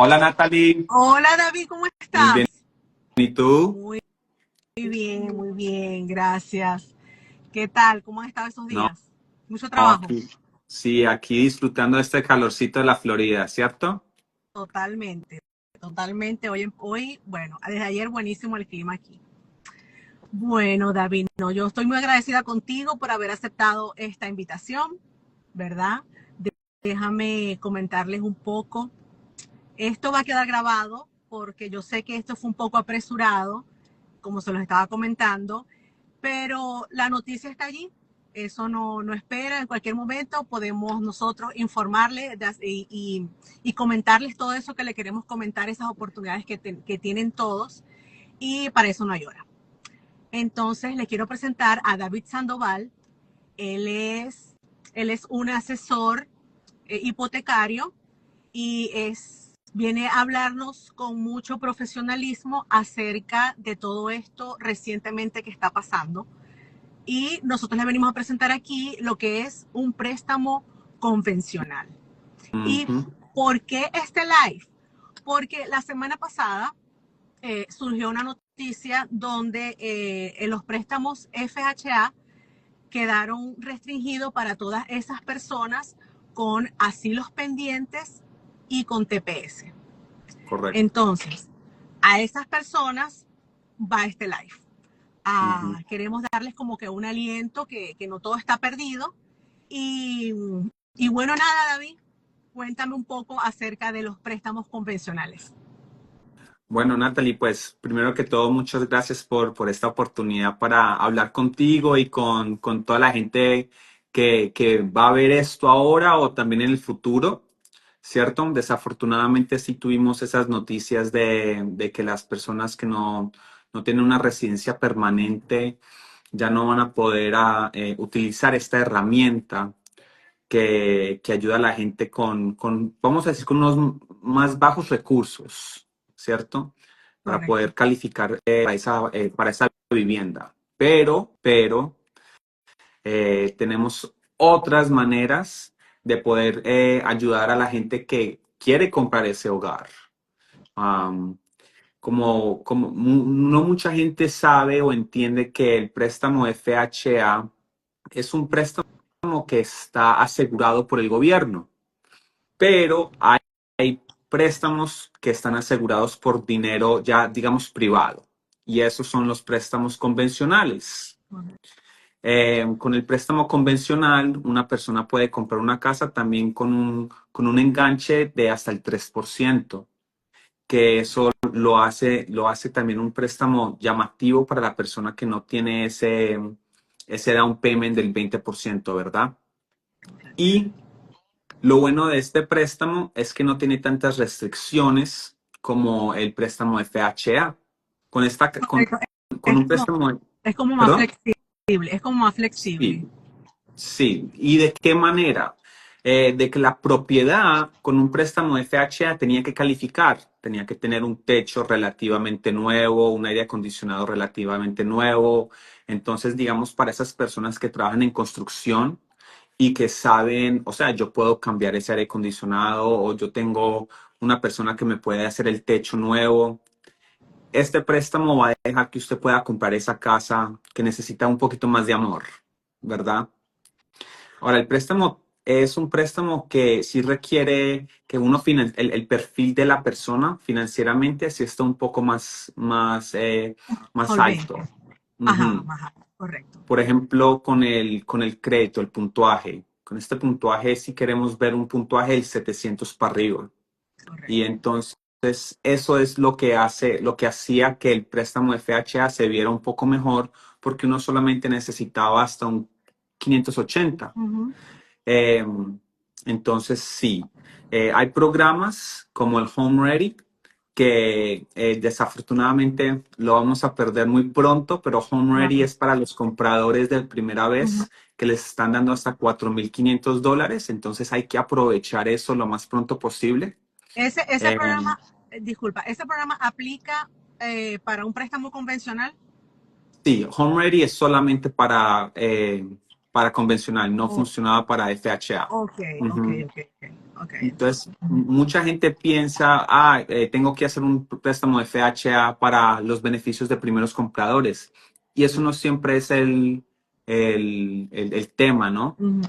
Hola Natalie, Hola David, ¿cómo muy bien. estás? ¿Y tú? Muy muy bien, gracias. ¿Qué tal? ¿Cómo han estado esos No, días? Mucho no, trabajo. aquí, sí, aquí disfrutando de este calorcito de la Florida, ¿cierto? Totalmente, totalmente. Bueno, desde ayer buenísimo el clima aquí. Bueno, David, no, yo estoy muy agradecida contigo por haber aceptado esta invitación, ¿verdad? Déjame comentarles un poco. Esto va a quedar grabado porque yo sé que esto fue un poco apresurado, como se los estaba comentando, pero la noticia está allí. Eso no espera, en cualquier momento podemos nosotros informarles y comentarles todo eso que le queremos comentar, esas oportunidades que tienen todos, y para eso no hay hora. Entonces le quiero presentar a David Sandoval. Él es, él es un asesor hipotecario y viene a hablarnos con mucho profesionalismo acerca de todo esto recientemente que está pasando. Y nosotros le venimos a presentar aquí lo que es un préstamo convencional. ¿Y Ujú. por qué este live? Porque la semana pasada surgió una noticia donde los préstamos FHA quedaron restringidos para todas esas personas con asilos pendientes y con TPS. Correcto. Entonces, a esas personas va este live. Ujú. Queremos darles como que un aliento, que no todo está perdido. Y, y bueno, nada, David, cuéntame un poco acerca de los préstamos convencionales. Bueno, Natalie, pues primero que todo, muchas gracias por esta oportunidad para hablar contigo y con toda la gente que va a ver esto ahora o también en el futuro, ¿cierto? Desafortunadamente sí tuvimos esas noticias de que las personas que no tienen una residencia permanente ya no van a poder utilizar esta herramienta que ayuda a la gente vamos a decir, con unos más bajos recursos, ¿cierto? Para Correcto. poder calificar para esa vivienda. Pero tenemos otras maneras de poder ayudar a la gente que quiere comprar ese hogar. Am, no mucha gente sabe o entiende que el préstamo FHA es un préstamo que está asegurado por el gobierno, pero hay préstamos que están asegurados por dinero ya, digamos, privado, y esos son los préstamos convencionales. Con el préstamo convencional, una persona puede comprar una casa también con un enganche de hasta el 3%, que eso lo hace también un préstamo llamativo para la persona que no tiene ese down payment del 20%, ¿verdad? Y lo bueno de este préstamo es que no tiene tantas restricciones como el préstamo FHA. Con Correcto. con Es un como, préstamo, es como más ¿perdón? flexible, es como más flexible. Sí, sí. ¿Y de qué manera? De que la propiedad con un préstamo FHA tenía que calificar, tenía que tener un techo relativamente nuevo, un aire acondicionado relativamente nuevo. Entonces, digamos, para esas personas que trabajan en construcción y que saben, o sea, yo puedo cambiar ese aire acondicionado o yo tengo una persona que me puede hacer el techo nuevo. Este préstamo va a dejar que usted pueda comprar esa casa que necesita un poquito más de amor, ¿verdad? Ahora, el préstamo es un préstamo que sí requiere que el perfil de la persona financieramente sí está un poco más Solvente. alto. Ajá, Ujú. ajá, correcto. Por ejemplo, con el crédito, el puntuaje. Con este puntuaje, si queremos ver un puntuaje del 700 para arriba. Y Correcto. entonces, eso es lo que hacía que el préstamo FHA se viera un poco mejor, porque uno solamente necesitaba hasta un 580. Ujú. Eh, entonces, sí, hay programas como el Home Ready que desafortunadamente lo vamos a perder muy pronto, pero Home Ready Claro. es para los compradores de primera Ujú. vez que les están dando hasta $4,500, entonces hay que aprovechar eso lo más pronto posible. Ese Eh, programa, disculpa, ese programa aplica para un préstamo convencional. sí, Home Ready es solamente para convencional, no Oh, funcionaba para FHA. ok, ok, Ujú. ok, ok. Ok, Entonces, mucha gente piensa, ah, tengo que hacer un préstamo de FHA para los beneficios de primeros compradores. Y eso no siempre es el tema, ¿no? ujú.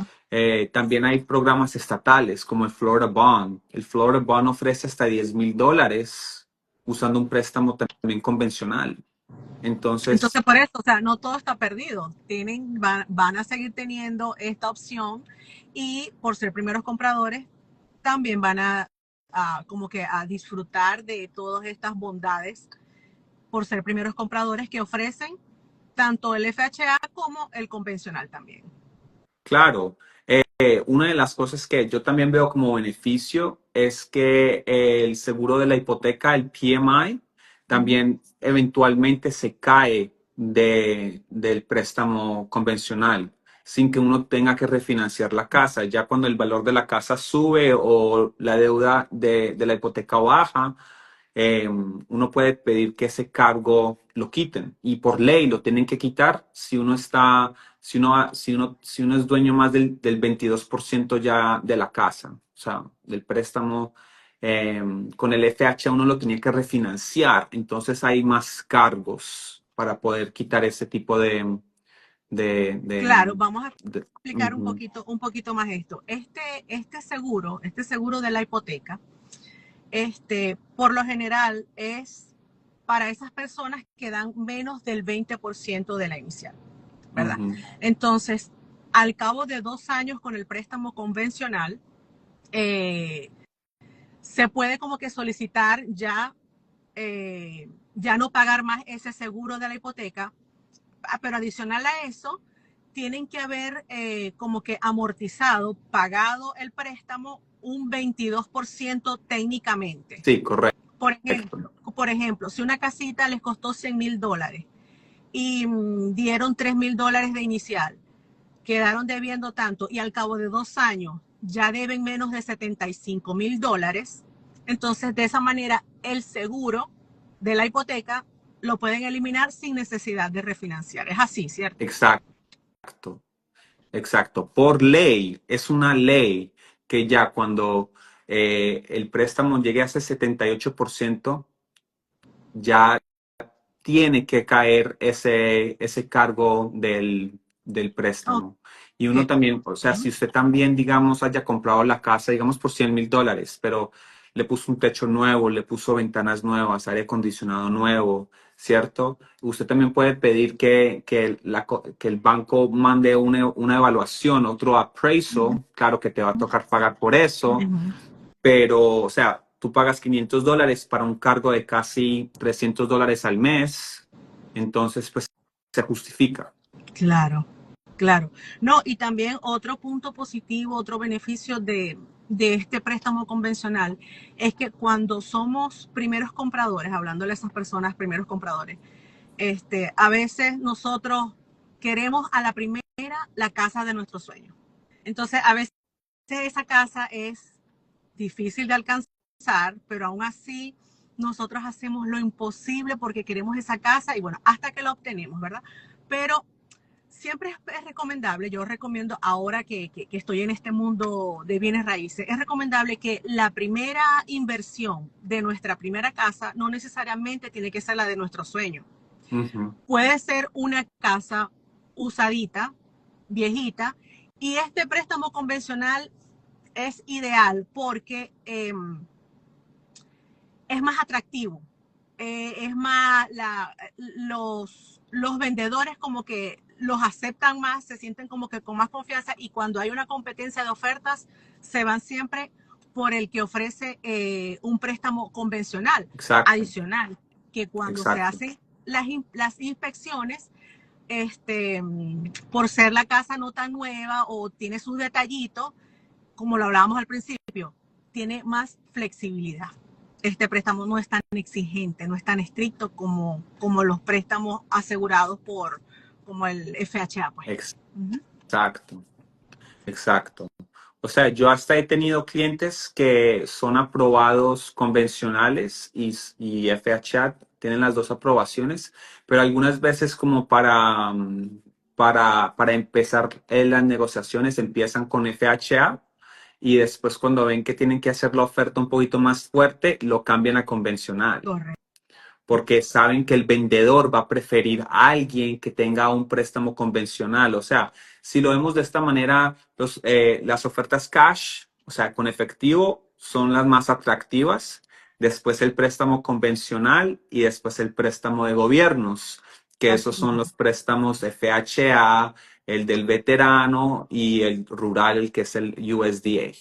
También hay programas estatales como el Florida Bond. El Florida Bond ofrece hasta $10,000 usando un préstamo también convencional. Entonces, Entonces, por eso, o sea, no todo está perdido. Van a seguir teniendo esta opción y por ser primeros compradores, también van a como que a disfrutar de todas estas bondades por ser primeros compradores que ofrecen tanto el FHA como el convencional también. claro, una de las cosas que yo también veo como beneficio es que el seguro de la hipoteca, el PMI, Ujú. también eventualmente se cae del préstamo convencional sin que uno tenga que refinanciar la casa. Ya cuando el valor de la casa sube o la deuda de la hipoteca baja, uno puede pedir que ese cargo lo quiten y por ley lo tienen que quitar si uno está, si uno es dueño más del 22% ya de la casa, o sea, del préstamo. Con el FHA uno lo tenía que refinanciar, entonces hay más cargos para poder quitar ese tipo de, Claro, de, vamos a explicar ujú, un poquito más esto. Este seguro de la hipoteca, por lo general es para esas personas que dan menos del 20% de la inicial, ¿verdad? ujú. Entonces, al cabo de 2 años con el préstamo convencional, eh, se puede como que solicitar ya no pagar más ese seguro de la hipoteca, pero adicional a eso, tienen que haber como que amortizado, pagado el préstamo un 22% técnicamente. Sí, correcto. Por ejemplo, si una casita les costó $100,000 y dieron $3,000 de inicial, quedaron debiendo tanto y al cabo de 2 años ya deben menos de $75,000, entonces de esa manera el seguro de la hipoteca lo pueden eliminar sin necesidad de refinanciar. Es así, ¿cierto? Exacto. Exacto. Por ley, es una ley que ya cuando el préstamo llegue a ese 78%, ya tiene que caer ese cargo del Ok. préstamo. Y uno también, o sea, si usted también, digamos, haya comprado la casa, digamos, por $100,000, pero le puso un techo nuevo, le puso ventanas nuevas, aire acondicionado nuevo, ¿cierto? Usted también puede pedir que el banco mande una evaluación, otro appraisal. Claro que te va a tocar pagar por eso, Ujú. pero, o sea, tú pagas $500 para un cargo de casi $300 al mes, entonces, pues, se justifica. Claro, claro. No, y también otro punto positivo, otro beneficio de este préstamo convencional es que cuando somos primeros compradores, hablándole a esas personas, primeros compradores, a veces nosotros queremos a la primera la casa de nuestro sueño. Entonces, a veces esa casa es difícil de alcanzar, pero aún así nosotros hacemos lo imposible porque queremos esa casa y bueno, hasta que la obtenemos, ¿verdad? Pero siempre es recomendable, yo recomiendo ahora que estoy en este mundo de bienes raíces, es recomendable que la primera inversión de nuestra primera casa no necesariamente tiene que ser la de nuestro sueño. Ujú. Puede ser una casa usadita, viejita, y este préstamo convencional es ideal porque es más atractivo. Es más, los vendedores como que los aceptan más, se sienten como que con más confianza y cuando hay una competencia de ofertas, se van siempre por el que ofrece un préstamo convencional. Exacto, Adicional, que cuando se exacto, hacen las inspecciones, por ser la casa no tan nueva o tiene sus detallitos, como lo hablábamos al principio, tiene más flexibilidad. Este préstamo no es tan exigente, no es tan estricto como los préstamos asegurados como el FHA, pues. Uh-huh. exacto, exacto. O sea, yo hasta he tenido clientes que son aprobados convencionales y FHA, tienen las dos aprobaciones, pero algunas veces como para empezar las negociaciones empiezan con FHA y después cuando ven que tienen que hacer la oferta un poquito más fuerte, lo cambian a convencional, Correcto. porque saben que el vendedor va a preferir a alguien que tenga un préstamo convencional. O sea, si lo vemos de esta manera, las ofertas cash, o sea, con efectivo, son las más atractivas. Después el préstamo convencional y después el préstamo de gobiernos, que esos Así son es. los préstamos FHA, el del veterano y el rural, el que es el USDA.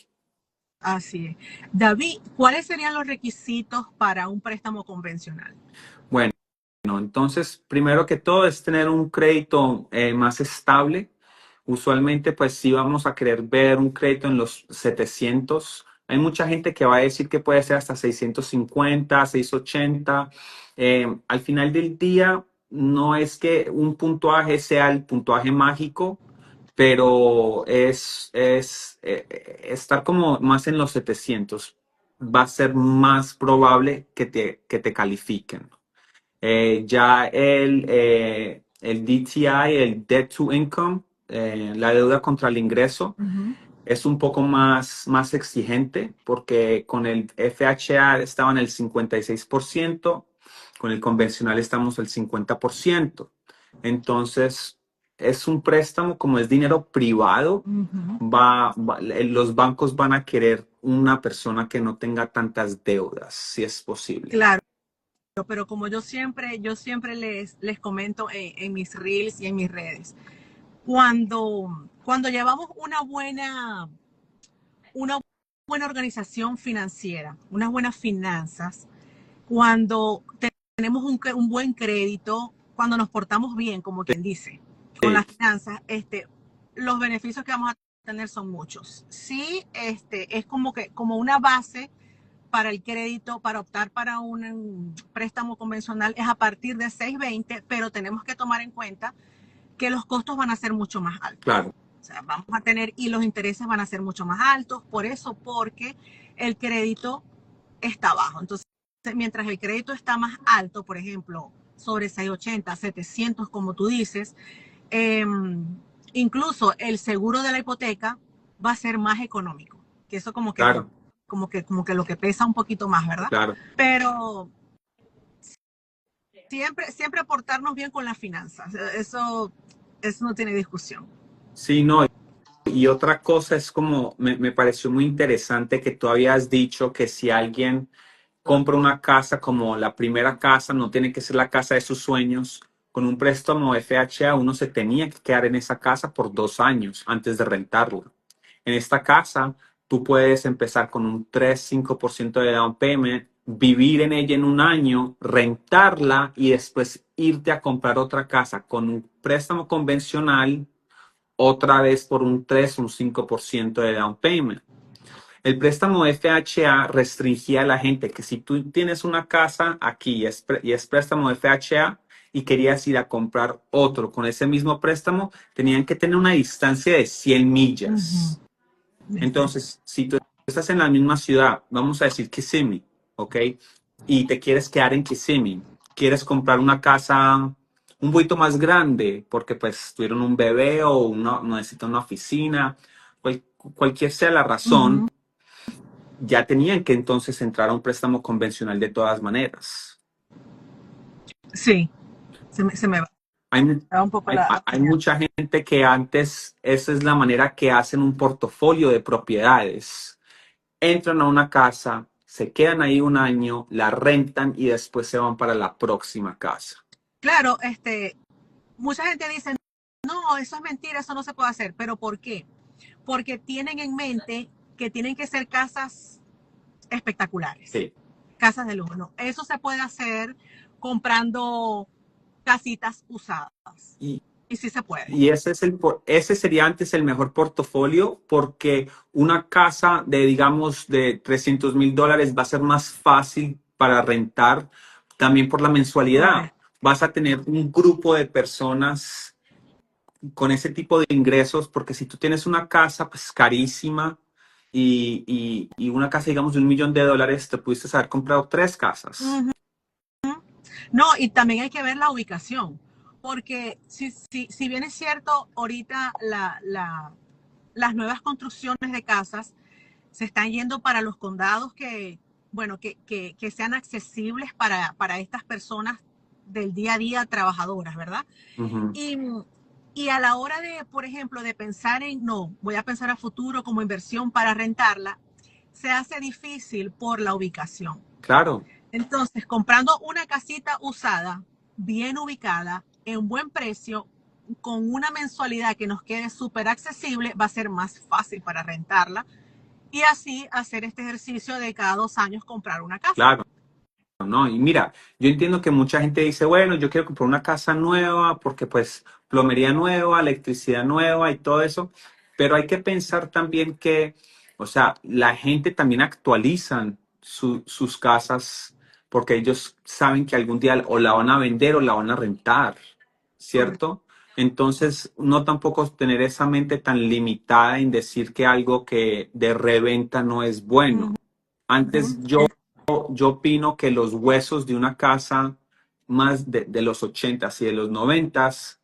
Así es. David, ¿cuáles serían los requisitos para un préstamo convencional? Bueno, entonces, primero que todo es tener un crédito más estable. Usualmente, pues sí vamos a querer ver un crédito en los 700. Hay mucha gente que va a decir que puede ser hasta 650, 680. Al final del día, no es que un puntuaje sea el puntuaje mágico, pero estar como más en los 700 va a ser más probable que te califiquen. Ya el DTI, el Debt to Income, la deuda contra el ingreso, Ujú. es un poco más exigente porque con el FHA estaba en el 56%, con el convencional estamos al 50%. Entonces, es un préstamo, como es dinero privado, Ujú. los bancos van a querer una persona que no tenga tantas deudas, si es posible. Claro, pero como yo siempre les comento en mis reels y en mis redes, cuando llevamos una buena organización financiera, unas buenas finanzas, cuando tenemos un buen crédito, cuando nos portamos bien, como quien dice, con Sí, las finanzas, los beneficios que vamos a tener son muchos. Sí, es como una base para el crédito, para optar para un préstamo convencional, es a partir de 620, pero tenemos que tomar en cuenta que los costos van a ser mucho más altos. claro, O sea, vamos a tener, y los intereses van a ser mucho más altos, por eso, porque el crédito está bajo. Entonces, mientras el crédito está más alto, por ejemplo, sobre 680, 700, como tú dices, eh, incluso el seguro de la hipoteca va a ser más económico, que eso claro, como que lo que pesa un poquito más, ¿verdad? claro. Pero siempre portarnos bien con las finanzas, eso no tiene discusión. Sí, no. Y otra cosa es como, me pareció muy interesante que tú habías dicho que si alguien compra una casa como la primera casa, no tiene que ser la casa de sus sueños, con un préstamo FHA uno se tenía que quedar en esa casa por 2 años antes de rentarla. En esta casa, tú puedes empezar con un 3-5% de down payment, vivir en ella en un año, rentarla y después irte a comprar otra casa con un préstamo convencional otra vez por un 3 un 5% de down payment. El préstamo FHA restringía a la gente que si tú tienes una casa aquí y es préstamo FHA y querías ir a comprar otro con ese mismo préstamo, tenían que tener una distancia de 100 Ujú. millas. Entonces, si tú estás en la misma ciudad, vamos a decir Kissimmee, ¿ok? Y te quieres quedar en Kissimmee, quieres comprar una casa un poquito más grande porque pues tuvieron un bebé o necesitan una oficina, cualquier sea la razón, Ujú. ya tenían que entonces entrar a un préstamo convencional de todas maneras. Sí, se me Hay, mu- va un poco la hay señal. mucha gente que antes, esa es la manera que hacen un portafolio de propiedades. Entran a una casa, se quedan ahí un año, la rentan y después se van para la próxima casa. Claro, mucha gente dice, no, eso es mentira, eso no se puede hacer. ¿Pero por qué? Porque tienen en mente que tienen que ser casas espectaculares, Sí. casas de lujo. No, eso se puede hacer comprando casitas usadas. Y, Y sí se puede. y ese sería antes el mejor portafolio porque una casa de, digamos, de $300,000 va a ser más fácil para rentar también por la mensualidad. Correcto. Vas a tener un grupo de personas con ese tipo de ingresos, porque si tú tienes una casa pues carísima y una casa, digamos, de $1,000,000, te pudiste haber comprado 3 casas. Ujú. No, y también hay que ver la ubicación, porque si bien es cierto, ahorita las nuevas construcciones de casas se están yendo para los condados que, bueno, que sean accesibles para estas personas del día a día trabajadoras, ¿verdad? Ujú. Y, y a la hora de, por ejemplo, de pensar en, no, voy a pensar a futuro como inversión para rentarla, se hace difícil por la ubicación. Claro, Entonces, comprando una casita usada, bien ubicada, en buen precio, con una mensualidad que nos quede súper accesible, va a ser más fácil para rentarla y así hacer este ejercicio de cada 2 años comprar una casa. claro. ¿No? Y mira, yo entiendo que mucha gente dice, bueno, yo quiero comprar una casa nueva porque pues plomería nueva, electricidad nueva y todo eso, pero hay que pensar también que, o sea, la gente también actualizan sus casas porque ellos saben que algún día o la van a vender o la van a rentar, Correcto. ¿cierto? Entonces, no tampoco tener esa mente tan limitada en decir que algo que de reventa no es Uh bueno. -huh. Antes yo opino que los huesos de una casa más de los 80s y de los 90s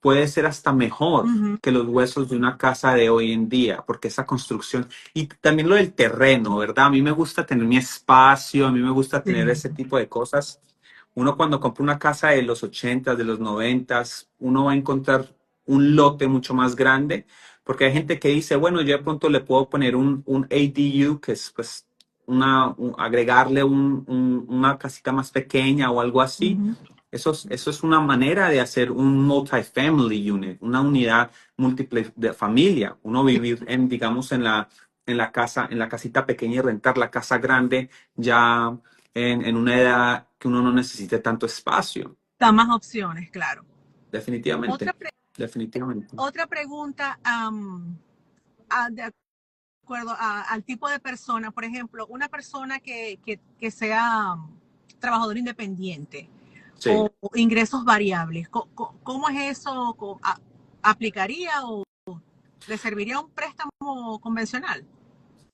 puede ser hasta mejor que los huesos de una casa de hoy en día, porque esa construcción y también lo del terreno, ¿verdad? A mí me gusta tener mi espacio, a mí me gusta tener Sí. ese tipo de cosas. Uno cuando compra una casa de los 80s, de los 90s, uno va a encontrar un lote mucho más grande, porque hay gente que dice, bueno, yo de pronto le puedo poner un ADU, que es pues agregarle una casita más pequeña o algo Uh así. -huh. Eso es una manera de hacer un multifamily unit, una unidad múltiple de familia. Uno Sí. vivir en, digamos, en la casa, en la casita pequeña y rentar la casa grande ya en una edad que uno no necesite tanto espacio. Da más opciones, claro. Otra, Definitivamente, pre definitivamente. otra pregunta, de acuerdo al tipo de persona, por ejemplo, una persona que sea trabajador independiente Sí. o ingresos variables, ¿cómo es eso? ¿Aplicaría o le serviría un préstamo convencional?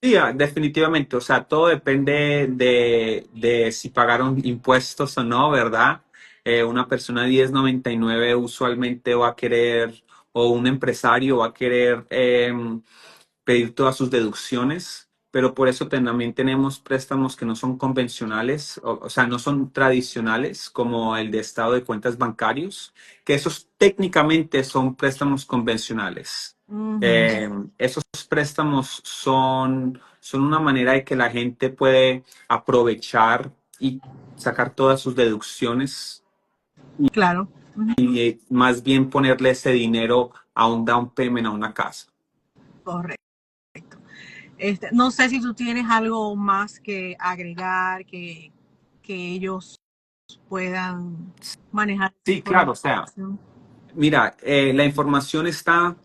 Sí, definitivamente. O sea, todo depende de si pagaron impuestos o no, ¿verdad? Una persona 1099 usualmente va a querer, o un empresario va a querer pedir todas sus deducciones, pero por eso también tenemos préstamos que no son convencionales, o sea, no son tradicionales, como el de estado de cuentas bancarios, que esos técnicamente son préstamos convencionales. Uh -huh. Esos préstamos son una manera de que la gente puede aprovechar y sacar todas sus deducciones Claro. Uh -huh. y más bien ponerle ese dinero a un down payment a una casa. Correcto. No sé si tú tienes algo más que agregar, que ellos puedan manejar esa Sí, claro, o sea. información. Mira, la información está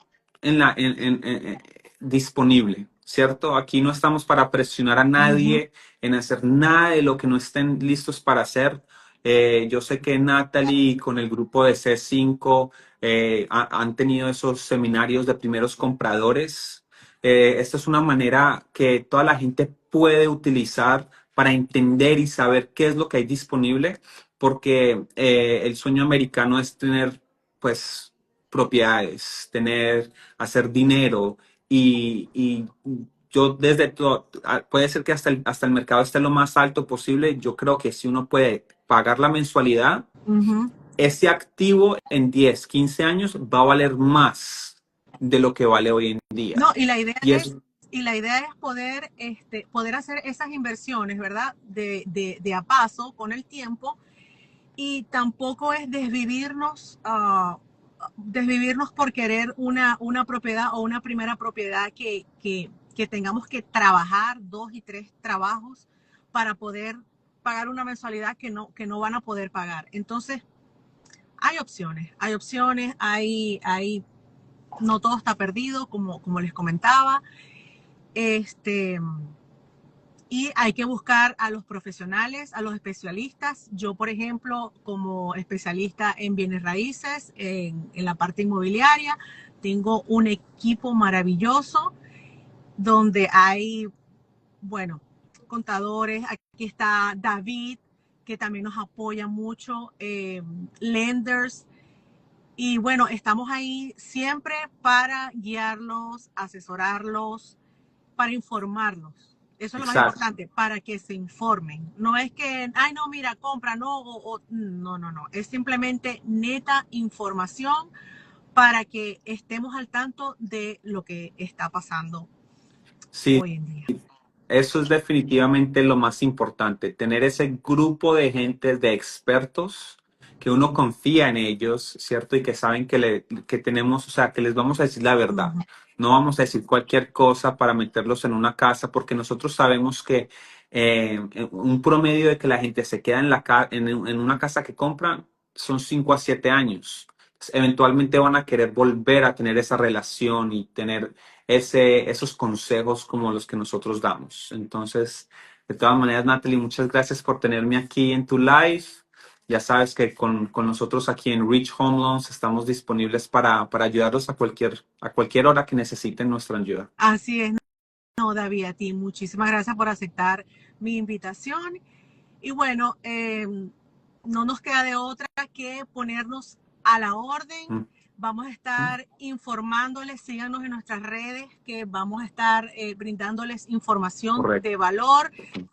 disponible, ¿cierto? Aquí no estamos para presionar a Uh -huh. nadie en hacer nada de lo que no estén listos para hacer. Yo sé que Natalie con el grupo de C5 han tenido esos seminarios de primeros compradores. Esta es una manera que toda la gente puede utilizar para entender y saber qué es lo que hay disponible, porque el sueño americano es tener pues propiedades, hacer dinero y yo desde todo, puede ser que hasta el mercado esté lo más alto posible. Yo creo que si uno puede pagar la mensualidad, Uh -huh. ese activo en 10 15 años va a valer más de lo que vale hoy en día. No, y la idea Y es, es, poder, poder hacer esas inversiones, ¿verdad? De a paso con el tiempo y tampoco es desvivirnos, desvivirnos por querer una propiedad o una primera propiedad que tengamos que trabajar 2 y 3 trabajos para poder pagar una mensualidad que no van a poder pagar. Entonces, hay opciones, no todo está perdido, como les comentaba. Este, y hay que buscar a los profesionales, a los especialistas. Yo, por ejemplo, como especialista en bienes raíces, en la parte inmobiliaria, tengo un equipo maravilloso donde hay, bueno, contadores. Aquí está David, que también nos apoya mucho, lenders. Y bueno, estamos ahí siempre para guiarlos, asesorarlos, para informarlos. Eso es lo más Exacto. importante, para que se informen. No es que, ay, no, mira, compra, no, no, no, no. Es simplemente neta información para que estemos al tanto de lo que está pasando Sí, hoy en día. eso es definitivamente lo más importante, tener ese grupo de gente, de expertos, que uno confía en ellos, ¿cierto? Y que saben que tenemos, o sea, que les vamos a decir la verdad. Ujú. No vamos a decir cualquier cosa para meterlos en una casa, porque nosotros sabemos que un promedio de que la gente se queda en una casa que compran son 5 a 7 años. Eventualmente van a querer volver a tener esa relación y tener esos consejos como los que nosotros damos. Entonces, de todas maneras, Natalie, muchas gracias por tenerme aquí en tu live. Ya sabes que con nosotros aquí en Rich Home Loans estamos disponibles para ayudarlos a cualquier hora que necesiten nuestra ayuda. Así es, no, David, a ti. Muchísimas gracias por aceptar mi invitación. Y bueno, no nos queda de otra que ponernos a la orden. Mm, Vamos a estar informándoles, síganos en nuestras redes, que vamos a estar brindándoles información correcto. de valor,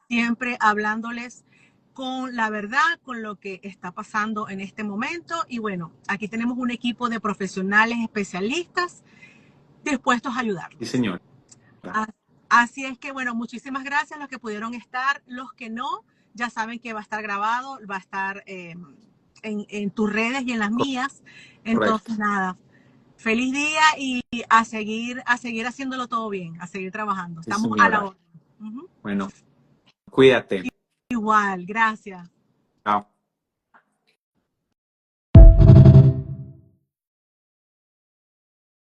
siempre hablándoles con la verdad, con lo que está pasando en este momento. Y bueno, aquí tenemos un equipo de profesionales especialistas dispuestos a Sí, ayudarlos. señor. Así es que, bueno, muchísimas gracias a los que pudieron estar, los que no, ya saben que va a estar grabado, va a estar en tus redes y en las mías. Correcto. Entonces, nada, feliz día y a seguir haciéndolo todo bien, a seguir trabajando. Sí, Estamos a la señora. orden. Bueno, cuídate. Igual, gracias. Chao.